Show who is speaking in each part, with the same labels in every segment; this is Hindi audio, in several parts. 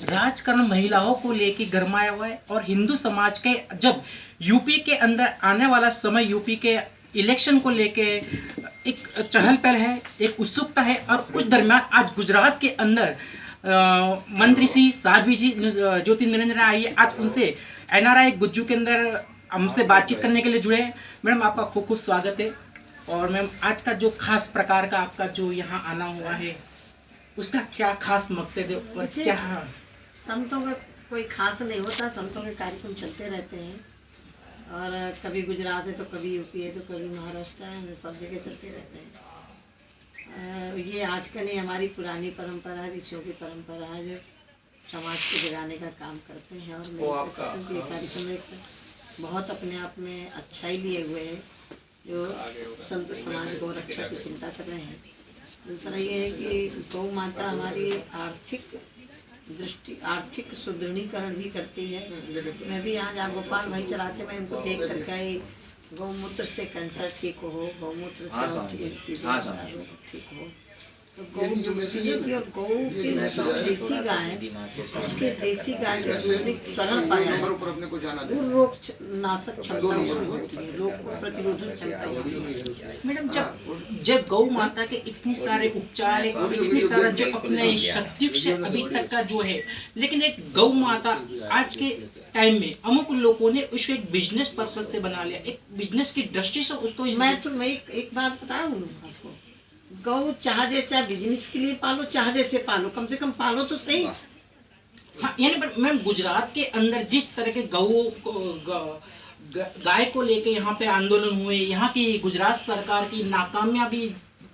Speaker 1: राजकारण महिलाओं को लेके गरमाया हुआ है और हिंदू समाज के जब यूपी के अंदर आने वाला समय यूपी के इलेक्शन को लेके एक चहल पहल है, एक उत्सुकता है और उस दरमियान आज गुजरात के अंदर मंत्री श्री साध्वी जी ज्योति नरेंद्र आई है। आज उनसे एनआरआई गुज्जू के अंदर हमसे बातचीत करने के लिए जुड़े हैं। मैडम आपका खूब खूब स्वागत है। और मैम आज का जो खास प्रकार का आपका जो यहाँ आना हुआ है उसका क्या खास मकसद है और क्या?
Speaker 2: संतों का कोई खास नहीं होता, संतों के कार्यक्रम चलते रहते हैं और कभी गुजरात है तो कभी यूपी है तो कभी महाराष्ट्र है, सब जगह चलते रहते हैं। ये आज का नहीं, हमारी पुरानी परंपरा है, ऋषियों की परंपरा है जो समाज को जगाने का काम करते हैं। और मेरे ये कार्यक्रम एक बहुत अपने आप में अच्छा ही लिए हुए है जो संत समाज गौ रक्षा की चिंता कर रहे हैं। दूसरा ये है कि गौ माता हमारी आर्थिक सुदृढ़ीकरण भी करती है। मैं भी यहाँ जहाँ गोपाल भाई चलाते मैं इनको देख करके आई, गौमूत्र से कैंसर ठीक हो, गौमूत्र से चीज़ें ठीक हो, तो गौ देती। और गौ की देसी गाय, उसके देसी गाय जो सरल पाया है वो रोग नाशक क्षमता उसमें होती है, रोग प्रतिरोधक क्षमता होती है।
Speaker 1: मैडम जब गौ माता के इतने सारे उपचार है और इतने सारा जो अपने शक्ति से अभी तक का जो है, लेकिन एक गौ माता आज के टाइम में अमुक लोगों ने उसको एक बिजनेस पर्पज से बना लिया, एक बिजनेस की दृष्टि से उसको।
Speaker 2: मैं एक बात बताऊं आपको, गौ चाहे बिजनेस के लिए पालो, चाहे से पालो, कम से कम पालो तो सही।
Speaker 1: हाँ, यानी पर मैम गुजरात के अंदर जिस तरह के गाय को लेके यहाँ पे आंदोलन हुए, यहाँ की गुजरात सरकार की नाकामयाबी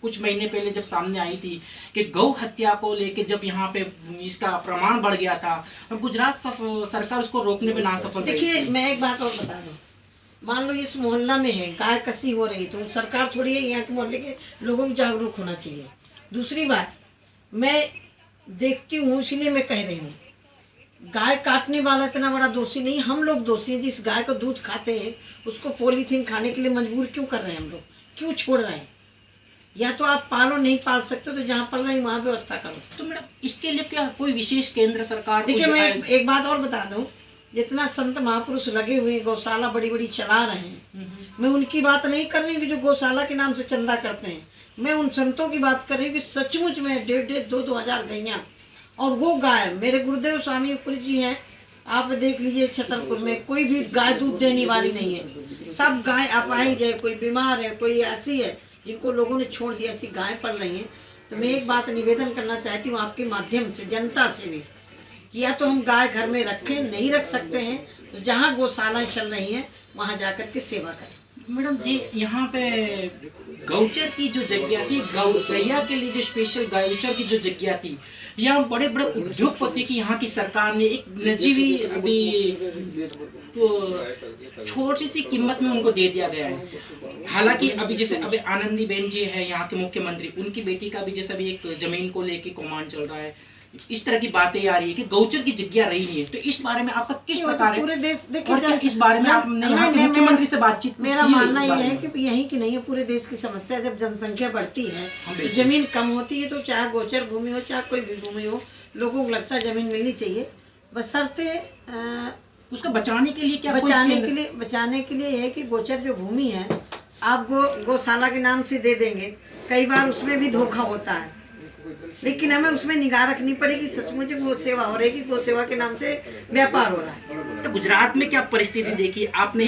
Speaker 1: कुछ महीने पहले जब सामने आई थी कि गौ हत्या को लेके जब यहाँ पे इसका प्रमाण बढ़ गया था और गुजरात सरकार उसको रोकने में ना सफल रही।
Speaker 2: देखिए मैं एक बात और बता दूं, मान लो इस मोहल्ला में है गाय कसी हो रही तो सरकार थोड़ी है, यहाँ के मोहल्ले के लोगों को जागरूक होना चाहिए। दूसरी बात मैं देखती हूँ, इसलिए मैं कह रही हूँ, गाय काटने वाला इतना बड़ा दोषी नहीं, हम लोग दोषी हैं। जिस गाय को दूध खाते हैं उसको पॉलीथीन खाने के लिए मजबूर क्यों कर रहे हैं, हम लोग क्यों छोड़ रहे हैं? या तो आप पालो, नहीं पाल सकते तो जहाँ पल रही वहाँ व्यवस्था करो।
Speaker 1: तो मैडम इसके लिए क्या कोई विशेष केंद्र सरकार?
Speaker 2: देखिए मैं एक बात और बता दूं, जितना संत महापुरुष लगे हुए गौशाला बड़ी बड़ी चला रहे हैं, मैं उनकी बात नहीं कर रही हूँ जो गौशाला के नाम से चंदा करते हैं। मैं उन संतों की बात कर रही हूँ कि सचमुच में 1,500-2,000 हजार गैया, और वो गाय मेरे गुरुदेव स्वामी ऊपर जी हैं, आप देख लीजिए छतरपुर में कोई भी गाय दूध देने वाली नहीं है। सब गाय अपाहिज है, कोई बीमार है, कोई ऐसी है जिनको लोगों ने छोड़ दिया, ऐसी गाय पल रही हैं। तो मैं एक बात निवेदन करना चाहती हूँ आपके माध्यम से जनता से भी, या तो हम गाय घर में रखें, नहीं रख सकते हैं तो जहाँ गौशालाएं चल रही हैं वहाँ जाकर के सेवा करें।
Speaker 1: मैडम जी यहाँ पे गौचर की जो जगह थी, गैया के लिए जो स्पेशल गौचर की जो जगह थी, यहाँ बड़े बड़े उद्योगपति की यहाँ की सरकार ने एक नजीवी अभी छोटी सी कीमत में उनको दे दिया गया है। हालांकि अभी जैसे अभी आनंदी बेन जी है यहाँ के मुख्यमंत्री, उनकी बेटी का भी जैसे अभी एक जमीन को लेके कौमान चल रहा है, इस तरह की बातें आ रही है कि गौचर की जगह रही नहीं है। तो इस बारे में आपका किस प्रकार है?
Speaker 2: पूरे देश
Speaker 1: देखिए इस बारे में आपने यहाँ के मुख्यमंत्री से बातचीत?
Speaker 2: मेरा मानना ये है कि यही की नहीं है, पूरे देश की समस्या। जब जनसंख्या बढ़ती है तो जमीन कम होती है, तो चाहे गोचर भूमि हो चाहे कोई भी भूमि हो, लोगों को लगता है जमीन मिलनी चाहिए, बशर्ते
Speaker 1: उसको बचाने के लिए क्या?
Speaker 2: बचाने के लिए है कि गोचर जो भूमि है आप गौशाला के नाम से दे देंगे, कई बार उसमें भी धोखा होता है, लेकिन हमें उसमें निगाह रखनी पड़ेगी। सचमुच गौ सेवा हो रही है कि गौ सेवा के नाम से व्यापार हो रहा है।
Speaker 1: तो गुजरात में क्या परिस्थिति देखी आपने?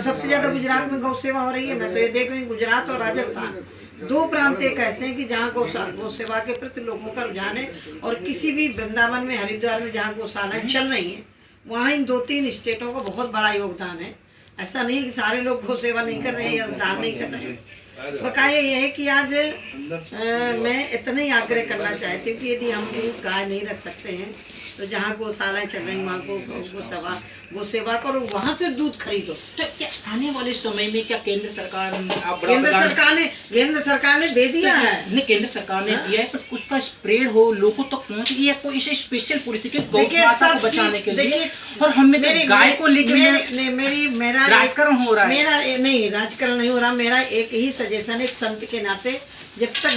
Speaker 2: सबसे ज्यादा गुजरात में गौ सेवा हो रही है। मैं तो ये देख रही हूँ गुजरात और राजस्थान, दो प्रांत एक ऐसे हैं कि जहाँ गौ सेवा के प्रति लोगों का रुझान है। और किसी भी वृंदावन में, हरिद्वार में जहाँ गौशालाएं चल रही है वहाँ इन 2-3 स्टेटों का बहुत बड़ा योगदान है। ऐसा नहीं है कि सारे लोग गौ सेवा नहीं कर रहे हैं या दान नहीं कर रहे हैं। बकाया यह है कि आज मैं इतना ही आग्रह करना चाहती हूँ कि यदि हम गाय नहीं रख सकते हैं तो जहाँ गौशालाएं चल रही वहाँ गो सेवा करो, वहाँ से दूध खरीदो।
Speaker 1: तो क्या आने वाले समय में क्या केंद्र सरकार
Speaker 2: केंद्र सरकार ने दे दिया है?
Speaker 1: नहीं, केंद्र सरकार ने दिया है, पर उसका स्प्रेड हो, लोगों तक पहुँच गया कोई इसे स्पेशल पॉलिसी के गौ माता को बचाने के लिए? और हमें गाय को लेकर मेरा राजकारण हो रहा है।
Speaker 2: मेरा नहीं, राजकारण नहीं हो रहा। मेरा एक ही सजेशन, एक संत के नाते, जब तक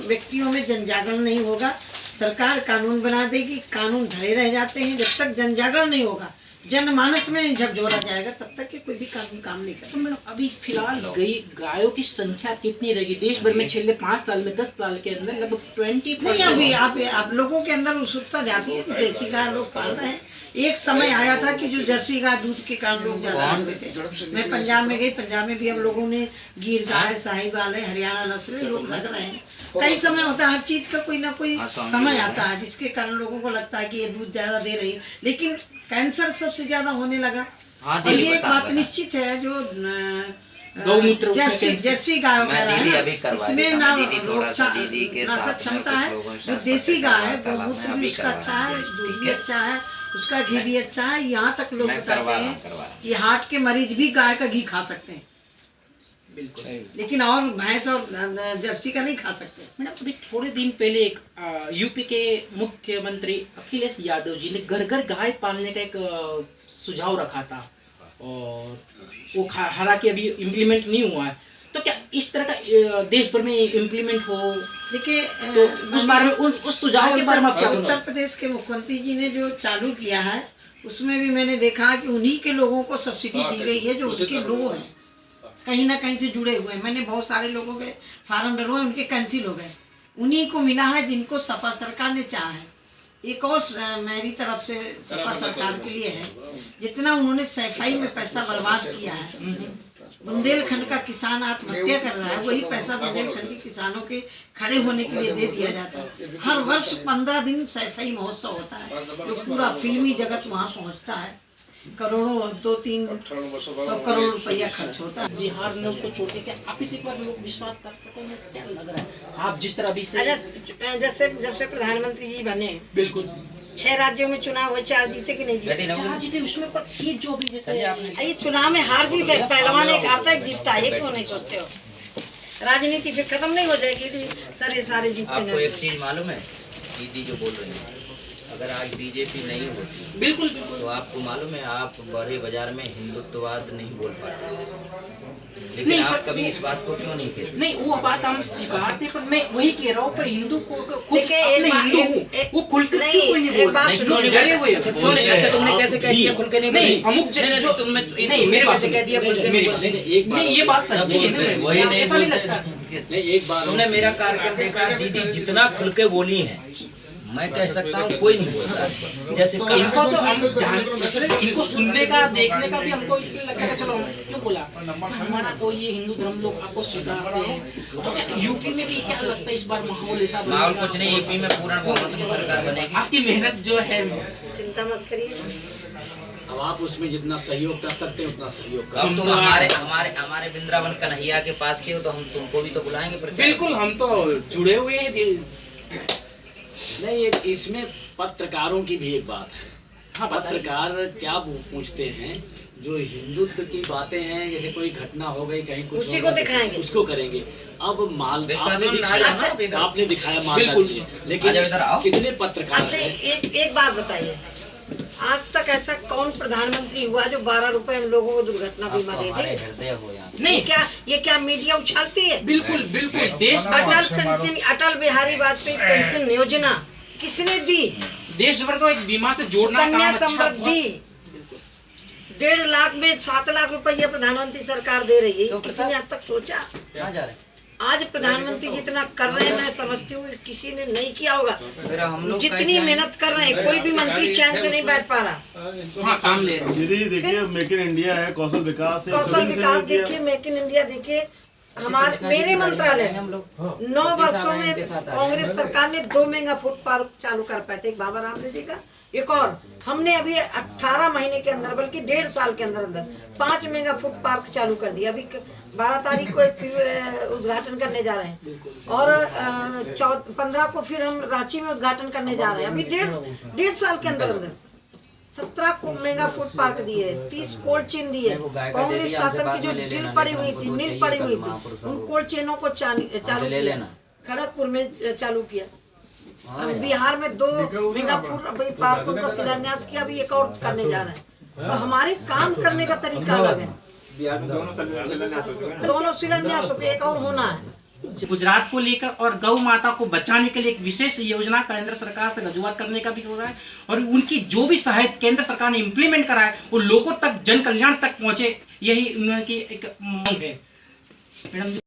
Speaker 2: व्यक्तियों में जन जागरण नहीं होगा, सरकार कानून बना देगी, कानून धरे रह जाते हैं। जब तक जन जागरण नहीं होगा, जनमानस में नहीं झकझोरा जाएगा, तब तक ये कोई भी कानून काम नहीं करेगा।
Speaker 1: तो मैडम अभी फिलहाल गायों की संख्या कितनी रहेगी देश भर में पिछले 5 साल में, 10 साल के अंदर लगभग 20%?
Speaker 2: नहीं, अभी आप लोगों के अंदर उत्सुकता जाती है, देसी गाय लोग पाल रहे हैं। एक समय आया था कि जो जर्सी गाय दूध के कारण लोग ज्यादा रखते थे। मैं पंजाब में गई, पंजाब में भी अब लोगों ने गिर गाय, साहिवाल है, हरियाणा नस्ल लोग रख रहे हैं। कई समय होता है, हर चीज का कोई ना कोई समय आता है जिसके कारण लोगों को लगता है कि ये दूध ज्यादा दे रही है, लेकिन कैंसर सबसे ज्यादा होने लगा। और ये एक बात निश्चित है, जो जर्सी गाय वगैरह है, इसमें ना नाशक क्षमता है। जो देसी गाय है, गोमूत्र भी उसका अच्छा है, दूध भी अच्छा है, उसका घी भी अच्छा है। यहाँ तक लोग बताते हैं कि हार्ट के मरीज भी गाय का घी खा सकते हैं, लेकिन और भैंस और जर्सी का नहीं खा सकते।
Speaker 1: मैडम अभी थोड़े दिन पहले एक यूपी के मुख्यमंत्री अखिलेश यादव जी ने घर घर गाय पालने का एक सुझाव रखा था, और वो हालांकि अभी इम्प्लीमेंट नहीं हुआ है। तो क्या इस तरह का देश भर में इम्प्लीमेंट हो?
Speaker 2: देखिए,
Speaker 1: तो उस बारे में उस सुझाव के बारे में क्या?
Speaker 2: उत्तर प्रदेश के मुख्यमंत्री जी ने जो चालू किया है, उसमें भी मैंने देखा कि उन्हीं के लोगों को सब्सिडी दी गई है जो उसके लोग हैं, कहीं ना कहीं से जुड़े हुए हैं। मैंने बहुत सारे लोगों के फार्म डलवाए, उनके कैंसिल हो गए। उन्हीं को मिला है जिनको सपा सरकार ने चाहा है। एक और मेरी तरफ से सपा सरकार के लिए है, जितना उन्होंने सफाई में पैसा बर्बाद किया है, बुंदेलखंड का किसान आत्महत्या कर रहा है, वही पैसा बुंदेलखंड के किसानों के खड़े होने के लिए दे दिया जाता है। हर वर्ष 15 दिन सफाई महोत्सव होता है, जो पूरा फिल्मी जगत वहाँ पहुँचता है। करोड़ों, 200-300 करोड़ रुपया खर्च होता है।
Speaker 1: बिहार ने उसको छोड़ के क्या आप इस पर लोग विश्वास कर सके? क्या लग रहा है आप जिस तरह अभी से
Speaker 2: जैसे जब से प्रधानमंत्री जी बने,
Speaker 1: बिल्कुल
Speaker 2: 6 राज्यों में चुनाव हुए, 4 जीते कि नहीं जीते?
Speaker 1: 4 जीते, उसमें पर ये जो भी जैसे
Speaker 2: ये चुनाव में हार जीत है, पहलवान एक हारता एक जीतता है, क्यों नहीं सोचते हो? राजनीति फिर खत्म नहीं हो जाएगी सारे जीतते।
Speaker 3: आपको एक चीज मालूम है, दीदी जो बोल रही है, अगर आज बीजेपी नहीं होती,
Speaker 1: बिल्कुल
Speaker 3: तो आपको मालूम है आप बड़े बाजार में हिंदुत्ववाद नहीं बोल पाते। लेकिन
Speaker 1: नहीं,
Speaker 3: आप कभी इस बात को क्यों नहीं कहते?
Speaker 1: नहीं, वो बात हम स्वीकारते, पर मैं वही कह रहा हूँ, पर हिंदू को
Speaker 2: देखिए,
Speaker 1: वो खुल कर क्यों कोई नहीं बोल रहा? डरे हुए।
Speaker 3: अच्छा तुमने कैसे कह दिया खुल के नहीं?
Speaker 1: नहीं, अमुक
Speaker 3: जो तुमने
Speaker 1: मेरे पास
Speaker 3: कह दिया खुल के
Speaker 1: नहीं, ये बात सच्ची है ना,
Speaker 3: वही नहीं
Speaker 1: ऐसा नहीं लगता।
Speaker 3: नहीं, एक बार तुमने मेरा कार्यक्रम देखा, दीदी जितना खुल के बोली है, मैं कह सकता हूँ कोई नहीं बोलता। जैसे
Speaker 1: इनको तो हम इनको सुनने का, देखने का भी हमको इसलिए लगता है, चलो क्यों बोला हमारा कोई ये हिंदू धर्म लोग आपको स्वीकारते हैं। तो क्या यूपी में भी क्या लगता है इस बार माहौल ऐसा?
Speaker 3: माहौल कुछ नहीं, यूपी में पूर्ण बहुमत की सरकार बनेगी।
Speaker 1: आपकी मेहनत जो है,
Speaker 2: चिंता मत करिए,
Speaker 4: अब आप उसमें जितना सहयोग कर सकते हैं उतना सहयोग
Speaker 3: अब तुम हमारे वृंदावन कन्हैया के पास के हो, तो हम तुमको भी तो बुलाएंगे।
Speaker 1: बिल्कुल, हम तो जुड़े हुए हैं।
Speaker 4: नहीं, एक इसमें पत्रकारों की भी एक बात है।
Speaker 1: हाँ,
Speaker 4: पत्रकार क्या पूछते हैं, जो हिंदुत्व की बातें हैं, जैसे कोई घटना हो गई कहीं, कुछ
Speaker 2: उसी को दिखाएंगे,
Speaker 4: उसको करेंगे। अब माल आपने दिखाया माल, लेकिन कितने पत्रकार?
Speaker 2: अच्छा, एक बात बताइए, आज तक ऐसा कौन प्रधानमंत्री हुआ जो 12 रुपए हम लोगों को दुर्घटना बीमा दे दे?
Speaker 1: नहीं,
Speaker 2: ये क्या मीडिया उछालती है?
Speaker 1: बिल्कुल देश
Speaker 2: अटल बिहारी वाजपेयी पेंशन योजना किसने दी?
Speaker 1: देश भर को एक बीमा से जोड़ना,
Speaker 2: कन्या समृद्धि 1.5 लाख में 7 लाख रुपया प्रधानमंत्री सरकार दे रही है। किसी ने आज तक सोचा? आज प्रधानमंत्री जितना कर रहे हैं, मैं समझती हूँ किसी ने नहीं किया होगा। जितनी मेहनत कर रहे हैं, कोई भी मंत्री चैन से नहीं बैठ पा रहा।
Speaker 1: हाँ, काम ले रहे।
Speaker 5: दीदी देखिए, मेक इन इंडिया है, कौशल विकास
Speaker 2: देखिए, मेक इन इंडिया देखिए, मेरे मंत्रालय 9 वर्षों में कांग्रेस सरकार ने 2 मेगा फूड पार्क चालू कर पाए थे, एक बाबा रामदेव जी का, एक और हमने अभी 18 महीने के अंदर, बल्कि 1.5 साल के अंदर 5 मेगा फूड पार्क चालू कर दिया। अभी 12 तारीख को फिर उद्घाटन करने जा रहे हैं, और 15 को फिर हम रांची में उद्घाटन करने जा रहे हैं। अभी 1.5 साल के अंदर 17 को मेगा फूड पार्क दिए, 30 कोल्ड चेन दिए। कांग्रेस शासन की जो मिल पड़ी हुई थी, उन कोल्ड चेनों को चालू किया, खड़गपुर में चालू किया। अभी बिहार में 2 मेगा फूड पार्क उनका शिलान्यास किया, अभी एक और करने जा रहे हैं। तो हमारे काम करने का तरीका अलग है।
Speaker 6: बिहार में दोनों शिलान्यास हो चुके हैं,
Speaker 2: दोनों शिलान्यास हो गए, एक और होना है।
Speaker 1: गुजरात को लेकर और गौ माता को बचाने के लिए एक विशेष योजना केंद्र सरकार से रजूआत करने का भी हो रहा है और उनकी जो भी सहायता केंद्र सरकार ने इम्प्लीमेंट करा है वो लोगों तक जन कल्याण तक पहुंचे, यही उनकी एक मांग है। मैडम जी